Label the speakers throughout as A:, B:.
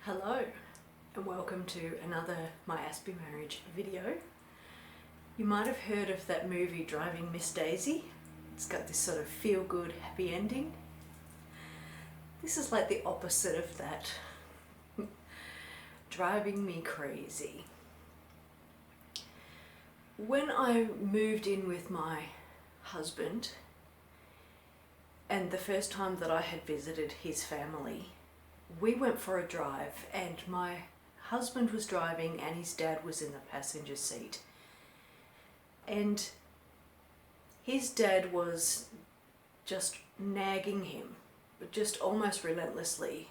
A: Hello and welcome to another My Aspie Marriage video. You might have heard of that movie Driving Miss Daisy. It's got this sort of feel-good, happy ending. This is like the opposite of that. Driving me crazy. When I moved in with my husband, and the first time that I had visited his family, we went for a drive and my husband was driving and his dad was in the passenger seat. And his dad was just nagging him, just almost relentlessly.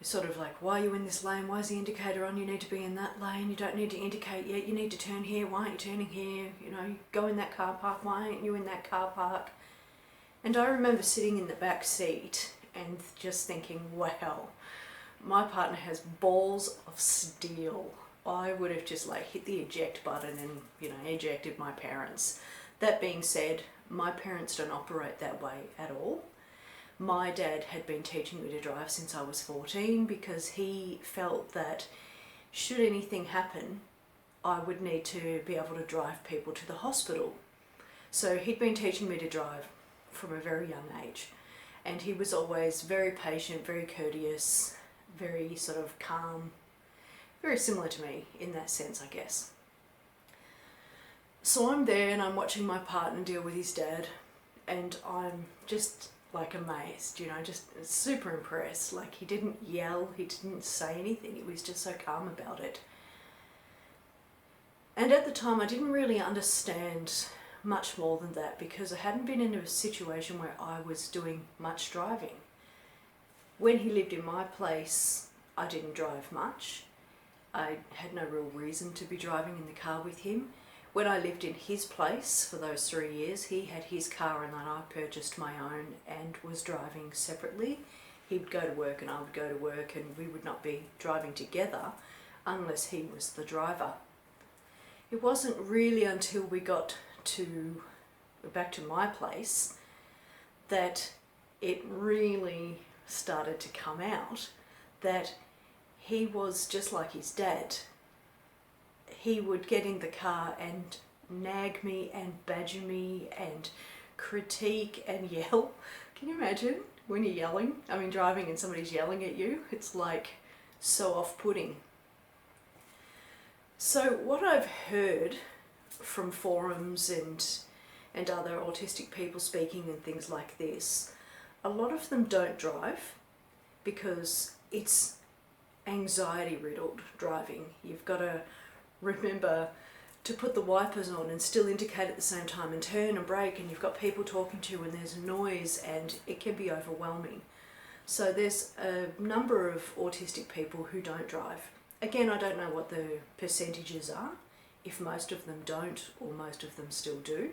A: Sort of like, why are you in this lane? Why is the indicator on? You need to be in that lane. You don't need to indicate yet. You need to turn here. Why aren't you turning here? You know, go in that car park. Why aren't you in that car park? And I remember sitting in the back seat and just thinking, wow, my partner has balls of steel. I would have just like hit the eject button and, you know, ejected my parents. That being said, my parents don't operate that way at all. My dad had been teaching me to drive since I was 14 because he felt that should anything happen, I would need to be able to drive people to the hospital. So he'd been teaching me to drive from a very young age, and he was always very patient, very courteous, very sort of calm, very similar to me in that sense, I guess. So I'm there and I'm watching my partner deal with his dad, and I'm just like amazed, you know, just super impressed. Like, he didn't yell, he didn't say anything, he was just so calm about it. And at the time I didn't really understand much more than that because I hadn't been in a situation where I was doing much driving. When he lived in my place, I didn't drive much. I had no real reason to be driving in the car with him. When I lived in his place for those 3 years, he had his car and then I purchased my own and was driving separately. He would go to work and I would go to work, and we would not be driving together unless he was the driver. It wasn't really until we got back to my place that it really started to come out that he was just like his dad. He would get in the car and nag me and badger me and critique and yell. Can you imagine when you're yelling? I mean, driving and somebody's yelling at you, it's like so off-putting. So what I've heard from forums and other autistic people speaking and things like this, a lot of them don't drive because it's anxiety riddled driving. You've got to remember to put the wipers on and still indicate at the same time and turn and brake, and you've got people talking to you and there's noise and it can be overwhelming. So there's a number of autistic people who don't drive. Again, I don't know what the percentages are, if most of them don't or most of them still do.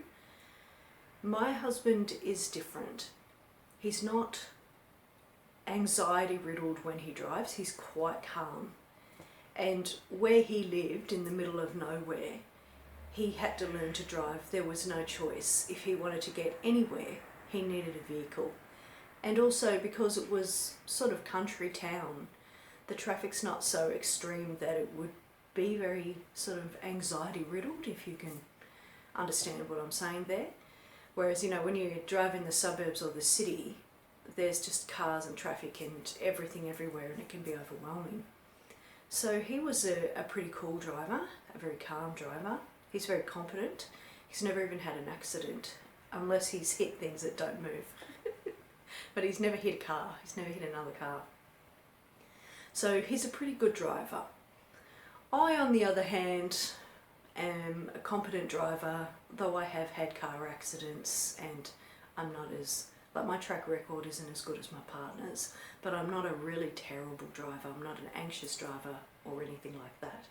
A: My husband is different. He's not anxiety riddled when he drives, he's quite calm. And where he lived in the middle of nowhere, he had to learn to drive. There was no choice. If he wanted to get anywhere, he needed a vehicle. And also because it was sort of country town, the traffic's not so extreme that it would be very sort of anxiety riddled, if you can understand what I'm saying there. Whereas, you know, when you drive in the suburbs or the city, there's just cars and traffic and everything everywhere, and it can be overwhelming. So he was a pretty cool driver, a very calm driver. He's very competent. He's never even had an accident, unless he's hit things that don't move. But he's never hit a car, he's never hit another car. So he's a pretty good driver. I, on the other hand, am a competent driver, though I have had car accidents and I'm not as, like, my track record isn't as good as my partner's, but I'm not a really terrible driver. I'm not an anxious driver or anything like that.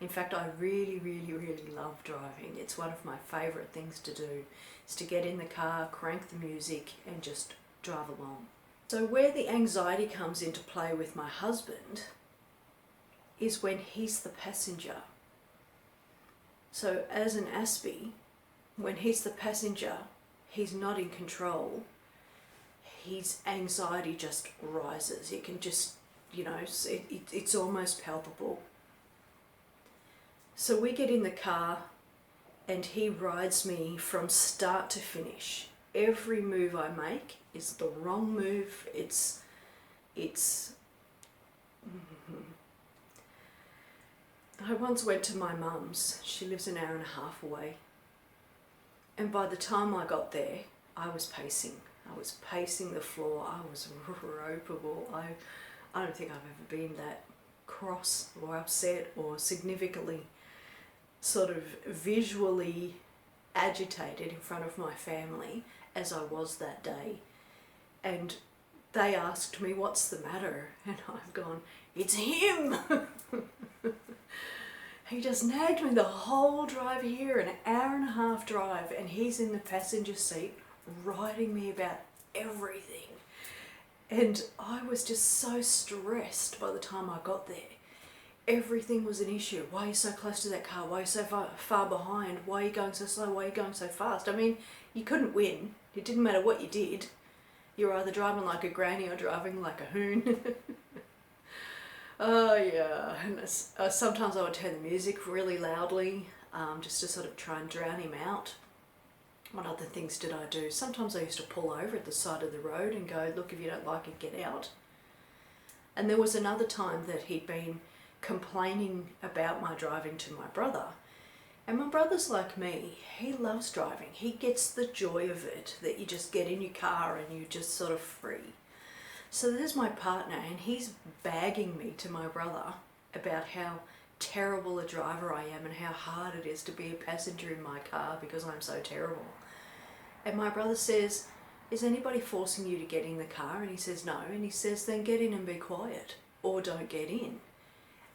A: In fact, I really, really, really love driving. It's one of my favourite things to do, is to get in the car, crank the music and just drive along. So where the anxiety comes into play with my husband is when he's the passenger. So as an Aspie, when he's the passenger, he's not in control. His anxiety just rises. You can just you know, it's almost palpable. So we get in the car and he rides me from start to finish. Every move I make is the wrong move. It's I once went to my mum's. She lives an hour and a half away. And by the time I got there, I was pacing. I was pacing the floor. I was ropeable. I don't think I've ever been that cross or upset or significantly sort of visually agitated in front of my family as I was that day. And they asked me, what's the matter? And I've gone, it's him! He just nagged me the whole drive here, an hour and a half drive, and he's in the passenger seat writing me about everything. And I was just so stressed by the time I got there. Everything was an issue. Why are you so close to that car? Why are you so far behind? Why are you going so slow? Why are you going so fast? I mean, you couldn't win. It didn't matter what you did. You were either driving like a granny or driving like a hoon. Oh yeah, and sometimes I would turn the music really loudly just to sort of try and drown him out. What other things did I do? Sometimes I used to pull over at the side of the road and go, look, if you don't like it, get out. And there was another time that he'd been complaining about my driving to my brother. And my brother's like me, he loves driving. He gets the joy of it, that you just get in your car and you're just sort of free. So there's my partner and he's bagging me to my brother about how terrible a driver I am and how hard it is to be a passenger in my car because I'm so terrible. And my brother says, is anybody forcing you to get in the car? And he says, no. And he says, then get in and be quiet or don't get in.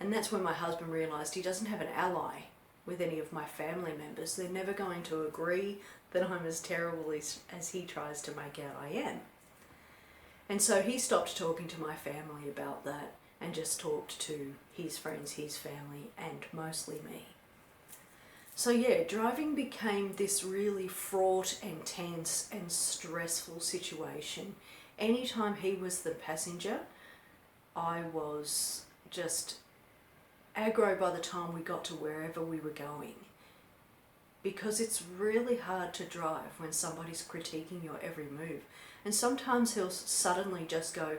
A: And that's when my husband realised he doesn't have an ally with any of my family members. They're never going to agree that I'm as terrible as he tries to make out I am. And so he stopped talking to my family about that and just talked to his friends, his family, and mostly me. So yeah, driving became this really fraught and tense and stressful situation. Anytime he was the passenger, I was just aggro by the time we got to wherever we were going. Because it's really hard to drive when somebody's critiquing your every move. And sometimes he'll suddenly just go,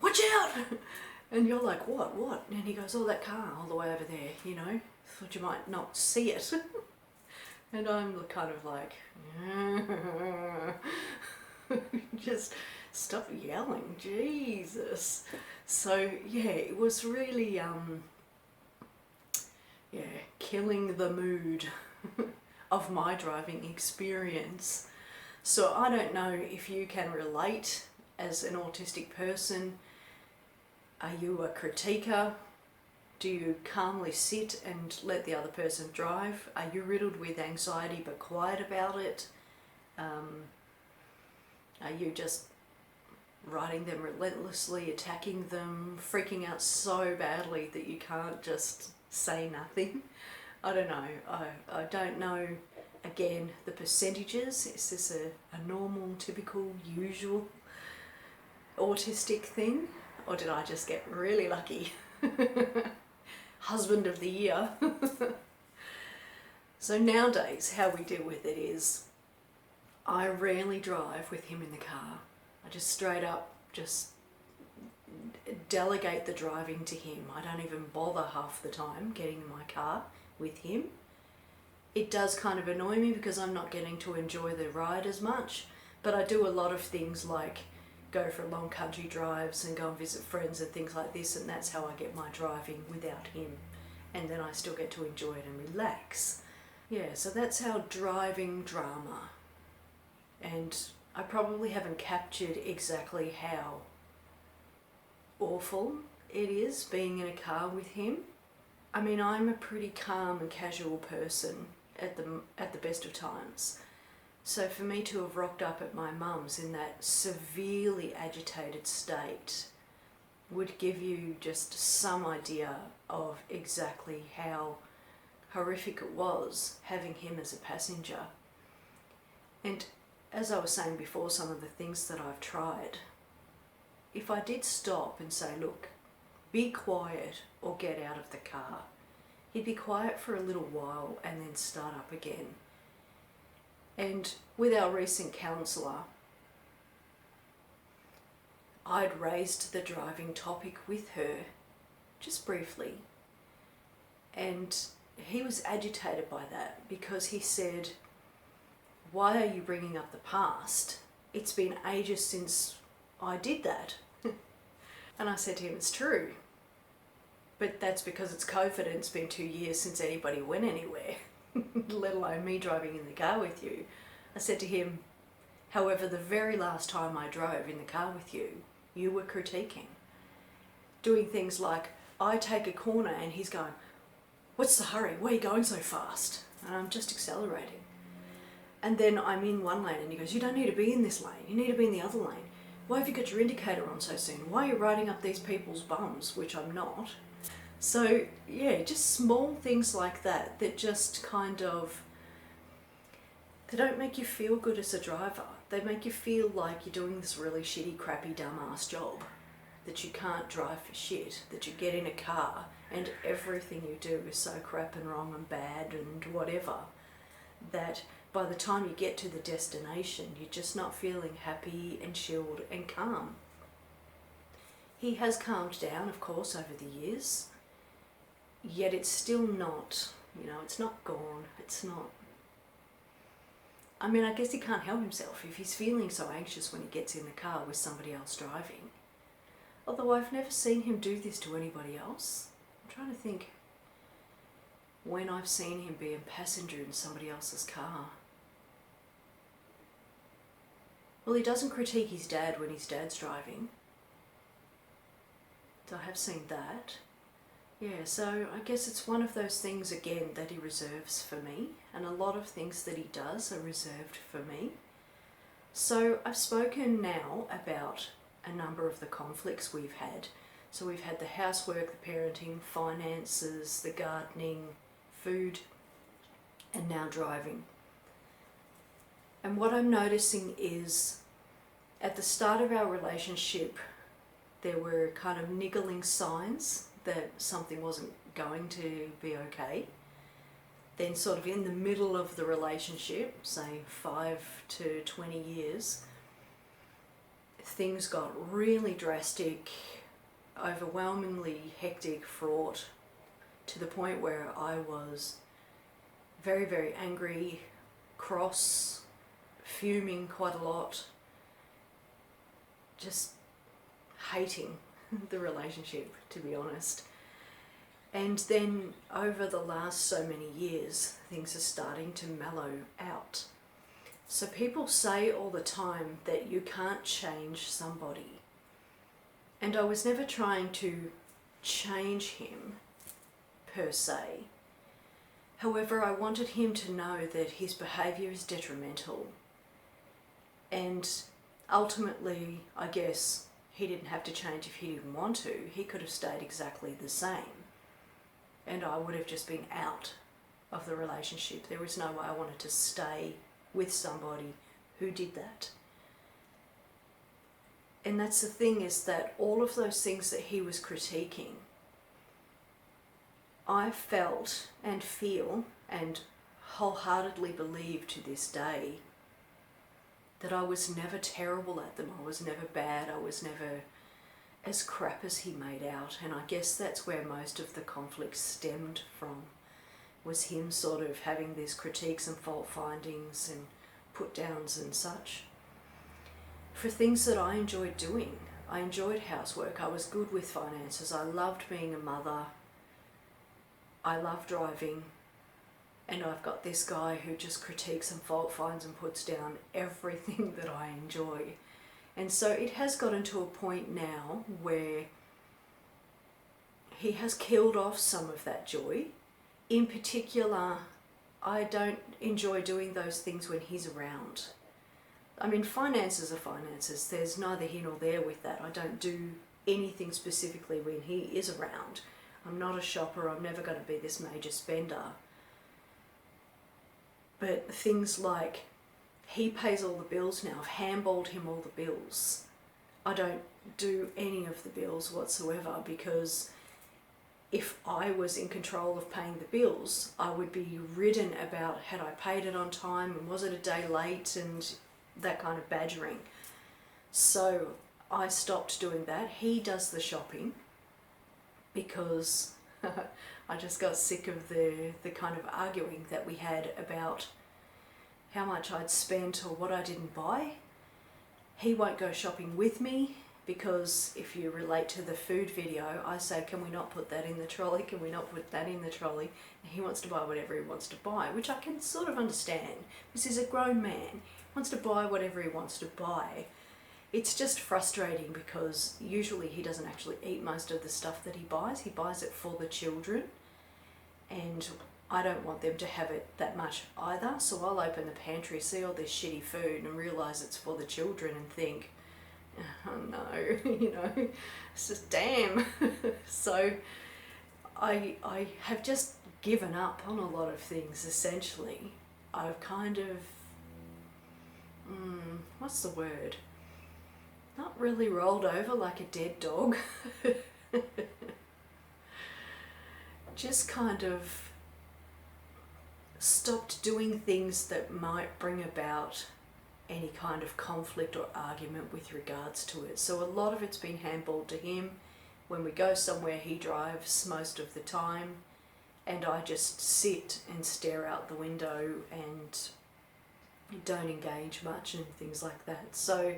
A: watch out! And you're like, what? And he goes, oh, that car all the way over there, you know, thought you might not see it. And I'm kind of like, just stop yelling, Jesus. So yeah, it was really, killing the mood of my driving experience. So I don't know if you can relate as an autistic person. Are you a critiquer? Do you calmly sit and let the other person drive? Are you riddled with anxiety but quiet about it? Are you just riding them relentlessly, attacking them, freaking out so badly that you can't just say nothing? I don't know. I don't know, again, the percentages. Is this a normal, typical, usual autistic thing? Or did I just get really lucky? Husband of the year. So nowadays, how we deal with it is, I rarely drive with him in the car. I just straight up just delegate the driving to him. I don't even bother half the time getting in my car with him. It does kind of annoy me because I'm not getting to enjoy the ride as much, but I do a lot of things like go for long country drives and go and visit friends and things like this, and that's how I get my driving without him, and then I still get to enjoy it and relax. Yeah, so that's how driving drama. And I probably haven't captured exactly how awful it is being in a car with him. I mean, I'm a pretty calm and casual person at the best of times. So for me to have rocked up at my mum's in that severely agitated state would give you just some idea of exactly how horrific it was having him as a passenger. And as I was saying before, some of the things that I've tried, if I did stop and say, look, be quiet or get out of the car. He'd be quiet for a little while and then start up again. And with our recent counsellor, I'd raised the driving topic with her, just briefly, and he was agitated by that because he said, "Why are you bringing up the past? It's been ages since I did that." And I said to him, "It's true, but that's because it's COVID and it's been 2 years since anybody went anywhere, let alone me driving in the car with you." I said to him, "However, the very last time I drove in the car with you, you were critiquing. Doing things like, I take a corner and he's going, 'What's the hurry? Why are you going so fast?' And I'm just accelerating. And then I'm in one lane and he goes, 'You don't need to be in this lane, you need to be in the other lane. Why have you got your indicator on so soon? Why are you riding up these people's bums?' Which I'm not. So yeah, just small things like that that just kind of, they don't make you feel good as a driver. They make you feel like you're doing this really shitty, crappy, dumbass job, that you can't drive for shit, that you get in a car and everything you do is so crap and wrong and bad and whatever, that by the time you get to the destination, you're just not feeling happy and chilled and calm." He has calmed down, of course, over the years, yet it's still not, it's not gone. It's not, I mean, I guess he can't help himself if he's feeling so anxious when he gets in the car with somebody else driving. Although I've never seen him do this to anybody else. I'm trying to think when I've seen him be a passenger in somebody else's car. Well, he doesn't critique his dad when his dad's driving. So I have seen that. Yeah, so I guess it's one of those things, again, that he reserves for me, and a lot of things that he does are reserved for me. So I've spoken now about a number of the conflicts we've had. So we've had the housework, the parenting, finances, the gardening, food, and now driving. And what I'm noticing is, at the start of our relationship, there were kind of niggling signs that something wasn't going to be okay. Then sort of in the middle of the relationship, say 5 to 20 years, things got really drastic, overwhelmingly hectic, fraught, to the point where I was very, very angry, cross, fuming quite a lot, just hating the relationship, to be honest. And then over the last so many years, things are starting to mellow out. So people say all the time that you can't change somebody. And I was never trying to change him, per se. However, I wanted him to know that his behaviour is detrimental. And ultimately, I guess, he didn't have to change if he didn't want to. He could have stayed exactly the same. And I would have just been out of the relationship. There was no way I wanted to stay with somebody who did that. And that's the thing, is that all of those things that he was critiquing, I felt and feel and wholeheartedly believe to this day that I was never terrible at them. I was never bad. I was never as crap as he made out. And I guess that's where most of the conflict stemmed from, was him sort of having these critiques and fault findings and put downs and such for things that I enjoyed doing. I enjoyed housework. I was good with finances. I loved being a mother. I love driving. And I've got this guy who just critiques and fault finds and puts down everything that I enjoy. And so it has gotten to a point now where he has killed off some of that joy. In particular, I don't enjoy doing those things when he's around. I mean, finances are finances. There's neither here nor there with that. I don't do anything specifically when he is around. I'm not a shopper. I'm never going to be this major spender. But things like, he pays all the bills now. I've handballed him all the bills. I don't do any of the bills whatsoever, because if I was in control of paying the bills, I would be ridden about had I paid it on time and was it a day late and that kind of badgering. So I stopped doing that. He does the shopping because I just got sick of the kind of arguing that we had about how much I'd spent or what I didn't buy. He won't go shopping with me because if you relate to the food video, I say, can we not put that in the trolley? Can we not put that in the trolley? And he wants to buy whatever he wants to buy, which I can sort of understand because he's a grown man. He wants to buy whatever he wants to buy. It's just frustrating because usually he doesn't actually eat most of the stuff that he buys. He buys it for the children, and I don't want them to have it that much either. So I'll open the pantry, see all this shitty food and realise it's for the children and think, oh no, you know, it's just damn. So I have just given up on a lot of things essentially. I've kind of, what's the word? Not really rolled over like a dead dog. Just kind of stopped doing things that might bring about any kind of conflict or argument with regards to it. So a lot of it's been handballed to him. When we go somewhere, he drives most of the time, and I just sit and stare out the window and don't engage much and things like that. So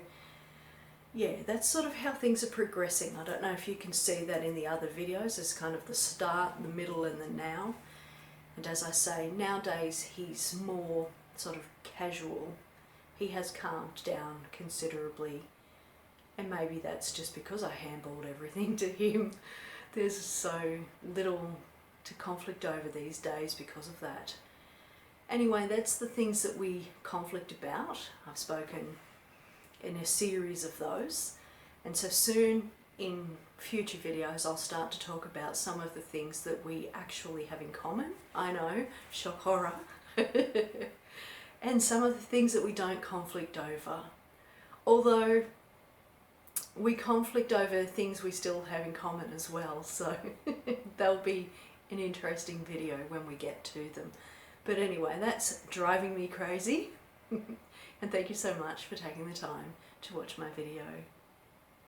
A: yeah, that's sort of how things are progressing. I don't know if you can see that in the other videos. There's kind of the start, the middle and the now. And as I say, nowadays he's more sort of casual. He has calmed down considerably. And maybe that's just because I handballed everything to him. There's so little to conflict over these days because of that. Anyway, that's the things that we conflict about. I've spoken in a series of those, and so soon in future videos I'll start to talk about some of the things that we actually have in common. I know, shock horror. And some of the things that we don't conflict over, although we conflict over things we still have in common as well, so they'll be an interesting video when we get to them. But anyway, that's driving me crazy. And thank you so much for taking the time to watch my video.